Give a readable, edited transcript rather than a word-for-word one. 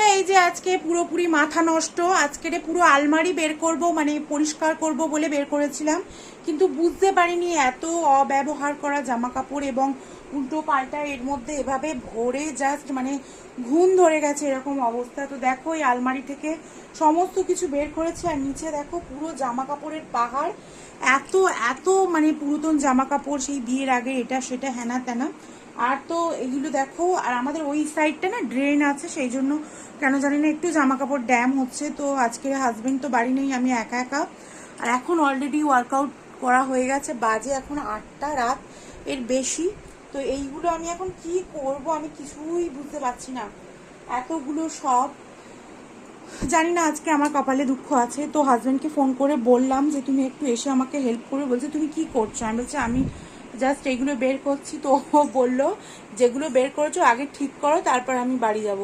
বন্ধুরা, এই যে আজকে পুরোপুরি মাথা নষ্ট। আজকে পুরো আলমারি বের করব, মানে পরিষ্কার করব বলে বের করেছিলাম, কিন্তু বুঝতে পারিনি এত অব্যবহার করা জামা কাপড় এবং উল্টো পাল্টা এর মধ্যে এভাবে ভরে জাস্ট মানে ঘুম ধরে গেছে এরকম অবস্থা। তো দেখো এই আলমারি থেকে সমস্ত কিছু বের করেছি, আর নিচে দেখো পুরো জামা কাপড়ের পাহাড়। এত এত মানে পুরাতন জামা কাপড়, সেই বিয়ের আগে এটা সেটা হেনা তেনা। আর তো এগুলো দেখো, আর আমাদের ওই সাইডটা না ড্রেন আছে, সেই জন্য কেন জানি না একটু জামা কাপড় ড্যাম হচ্ছে। তো আজকে হাজবেন্ড তো বাড়ি নেই, আমি একা একা। আর এখন অলরেডি ওয়ার্কআউট করা হয়ে গেছে, বাজে এখন 8টা রাত এর বেশি। তো এইগুলো আমি এখন কি করব আমি কিছুই বুঝতে পারছি না, এতগুলো সব। জানি না আজকে আমার কপালে দুঃখ আছে। তো হাজব্যান্ডকে ফোন করে বললাম যে তুমি একটু এসে আমাকে হেল্প করে। বলছে তুমি কি করছো? আমি বলছি আমি জাস্ট এগুলো বের করছি। তো ও বললো যেগুলো বের করেছো আগে ঠিক করো, তারপর আমি বাড়ি যাব।